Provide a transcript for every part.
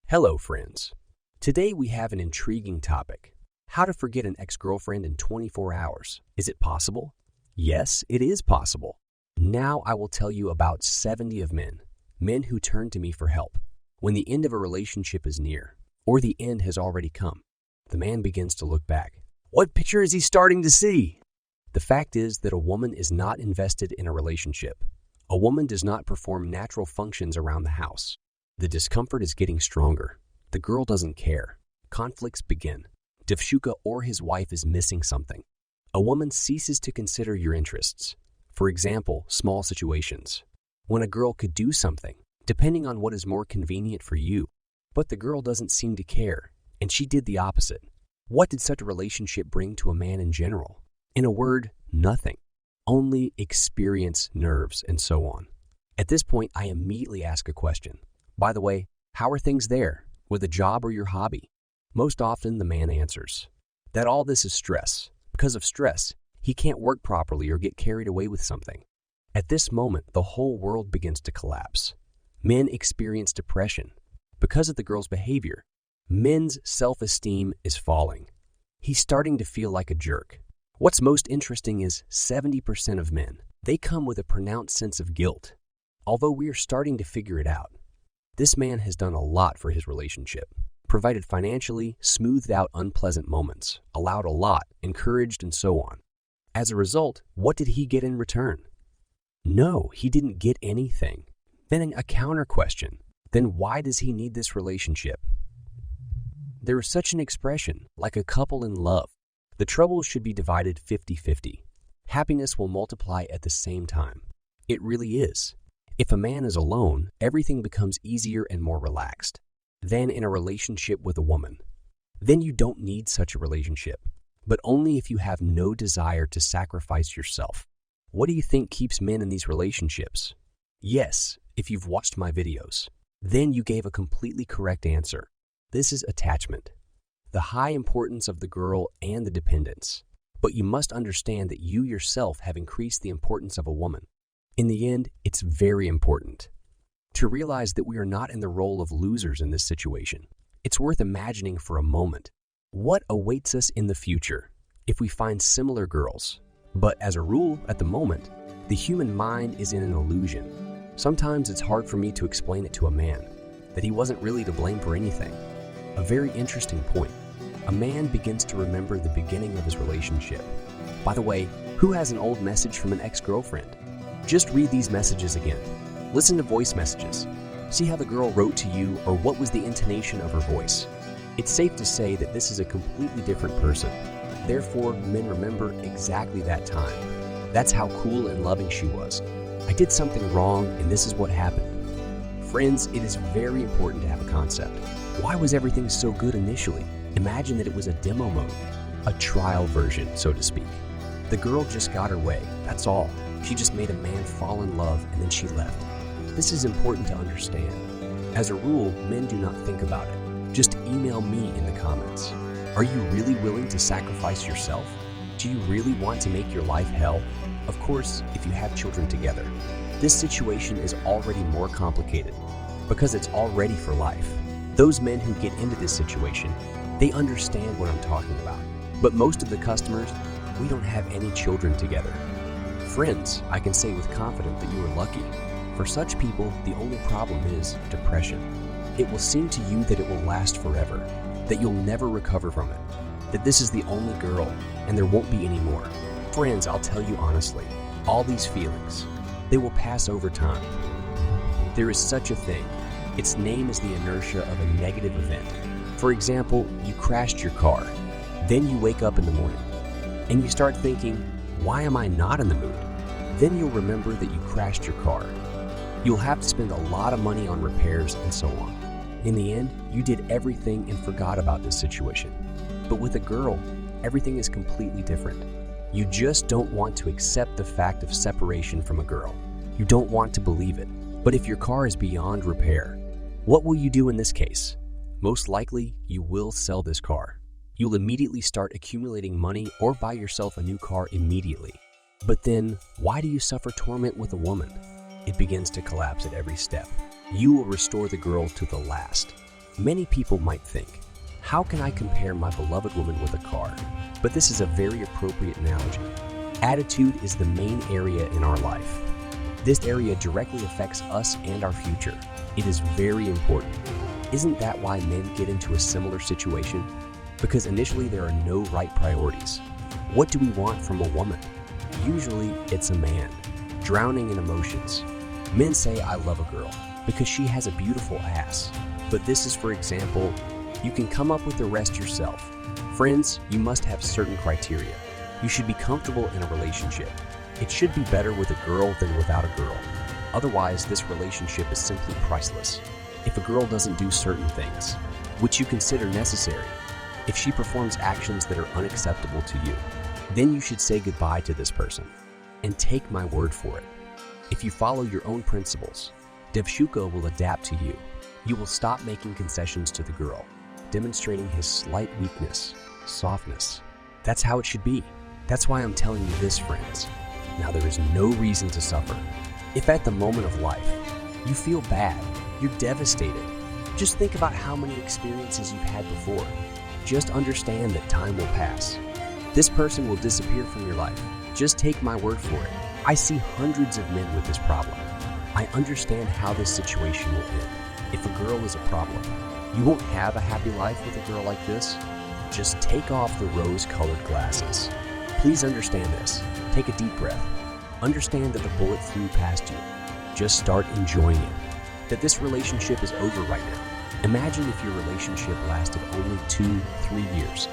Hello, friends. Today we have an intriguing topic. How to forget an ex-girlfriend in 24 hours. Is it possible? Yes, it is possible. Now I will tell you about 70 of men who turn to me for help. When the end of a relationship is near, or the end has already come, the man begins to look back. What picture is he starting to see? The fact is that a woman is not invested in a relationship. A woman does not perform natural functions around the house. The discomfort is getting stronger. The girl doesn't care. Conflicts begin. Devshuka or his wife is missing something. A woman ceases to consider your interests. For example, small situations. When a girl could do something, depending on what is more convenient for you, but the girl doesn't seem to care, and she did the opposite. What did such a relationship bring to a man in general? In a word, nothing. Only experience, nerves, and so on. At this point, I immediately ask a question. By the way, how are things there, with a job or your hobby? Most often, the man answers that all this is stress. Because of stress, he can't work properly or get carried away with something. At this moment, the whole world begins to collapse. Men experience depression. Because of the girl's behavior, men's self-esteem is falling. He's starting to feel like a jerk. What's most interesting is 70% of men, they come with a pronounced sense of guilt. Although we are starting to figure it out, this man has done a lot for his relationship, provided financially, smoothed out unpleasant moments, allowed a lot, encouraged, and so on. As a result, what did he get in return? No, he didn't get anything. Then a counter question. Then why does he need this relationship? There is such an expression, like a couple in love. The troubles should be divided 50-50. Happiness will multiply at the same time. It really is. If a man is alone, everything becomes easier and more relaxed than in a relationship with a woman. Then you don't need such a relationship, but only if you have no desire to sacrifice yourself. What do you think keeps men in these relationships? Yes, if you've watched my videos, then you gave a completely correct answer. This is attachment. The high importance of the girl and the dependence. But you must understand that you yourself have increased the importance of a woman. In the end, it's very important to realize that we are not in the role of losers in this situation. It's worth imagining for a moment what awaits us in the future if we find similar girls. But as a rule, at the moment, the human mind is in an illusion. Sometimes it's hard for me to explain it to a man that he wasn't really to blame for anything. A very interesting point. A man begins to remember the beginning of his relationship. By the way, who has an old message from an ex-girlfriend? Just read these messages again. Listen to voice messages. See how the girl wrote to you or what was the intonation of her voice. It's safe to say that this is a completely different person. Therefore, men remember exactly that time. That's how cool and loving she was. I did something wrong and this is what happened. Friends, it is very important to have a concept. Why was everything so good initially? Imagine that it was a demo mode, a trial version, so to speak. The girl just got her way, that's all. She just made a man fall in love and then she left. This is important to understand. As a rule, men do not think about it. Just email me in the comments. Are you really willing to sacrifice yourself? Do you really want to make your life hell? Of course, if you have children together. This situation is already more complicated because it's already for life. Those men who get into this situation, they understand what I'm talking about. But most of the customers, we don't have any children together. Friends, I can say with confidence that you are lucky. For such people, the only problem is depression. It will seem to you that it will last forever, that you'll never recover from it, that this is the only girl and there won't be any more. Friends, I'll tell you honestly, all these feelings, they will pass over time. There is such a thing. Its name is the inertia of a negative event. For example, you crashed your car. Then you wake up in the morning and you start thinking, why am I not in the mood? Then you'll remember that you crashed your car. You'll have to spend a lot of money on repairs and so on. In the end, you did everything and forgot about this situation. But with a girl, everything is completely different. You just don't want to accept the fact of separation from a girl. You don't want to believe it. But if your car is beyond repair, what will you do in this case? Most likely, you will sell this car. You'll immediately start accumulating money or buy yourself a new car immediately. But then, why do you suffer torment with a woman? It begins to collapse at every step. You will restore the girl to the last. Many people might think, how can I compare my beloved woman with a car? But this is a very appropriate analogy. Attitude is the main area in our life. This area directly affects us and our future. It is very important. Isn't that why men get into a similar situation? Because initially there are no right priorities. What do we want from a woman? Usually it's a man, drowning in emotions. Men say, I love a girl because she has a beautiful ass. But this is, for example, you can come up with the rest yourself. Friends, you must have certain criteria. You should be comfortable in a relationship. It should be better with a girl than without a girl. Otherwise, this relationship is simply priceless. If a girl doesn't do certain things, which you consider necessary, if she performs actions that are unacceptable to you, then you should say goodbye to this person. And take my word for it. If you follow your own principles, Devshuko will adapt to you. You will stop making concessions to the girl, demonstrating his slight weakness, softness. That's how it should be. That's why I'm telling you this, friends. Now there is no reason to suffer. If at the moment of life, you feel bad, you're devastated, just think about how many experiences you've had before. Just understand that time will pass. This person will disappear from your life. Just take my word for it. I see hundreds of men with this problem. I understand how this situation will end. If a girl is a problem, you won't have a happy life with a girl like this. Just take off the rose-colored glasses. Please understand this. Take a deep breath. Understand that the bullet flew past you. Just start enjoying it. That this relationship is over right now. Imagine if your relationship lasted only 2-3 years.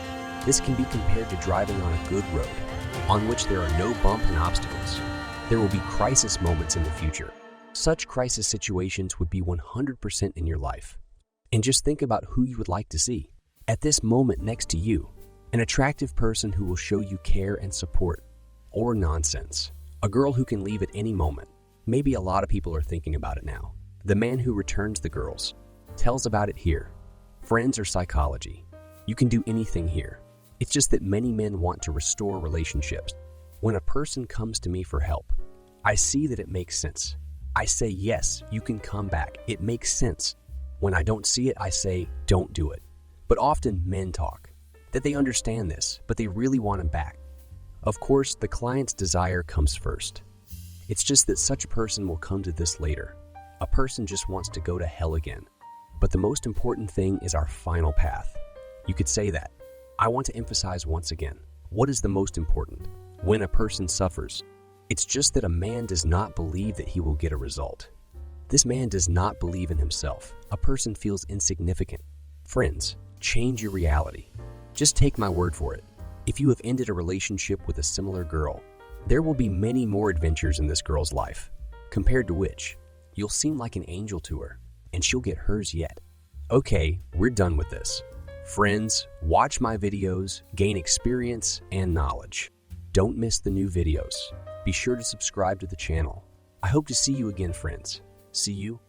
This can be compared to driving on a good road, on which there are no bumps and obstacles. There will be crisis moments in the future. Such crisis situations would be 100% in your life. And just think about who you would like to see at this moment next to you. An attractive person who will show you care and support, or nonsense. A girl who can leave at any moment. Maybe a lot of people are thinking about it now. The man who returns the girls tells about it here. Friends or psychology. You can do anything here. It's just that many men want to restore relationships. When a person comes to me for help, I see that it makes sense. I say, yes, you can come back. It makes sense. When I don't see it, I say, don't do it. But often men talk, that they understand this, but they really want him back. Of course, the client's desire comes first. It's just that such a person will come to this later. A person just wants to go to hell again. But the most important thing is our final path. You could say that. I want to emphasize once again, what is the most important? When a person suffers, it's just that a man does not believe that he will get a result. This man does not believe in himself. A person feels insignificant. Friends, change your reality. Just take my word for it. If you have ended a relationship with a similar girl, there will be many more adventures in this girl's life, compared to which you'll seem like an angel to her, and she'll get hers yet. Okay, we're done with this. Friends, watch my videos, gain experience and knowledge. Don't miss the new videos. Be sure to subscribe to the channel. I hope to see you again, friends. See you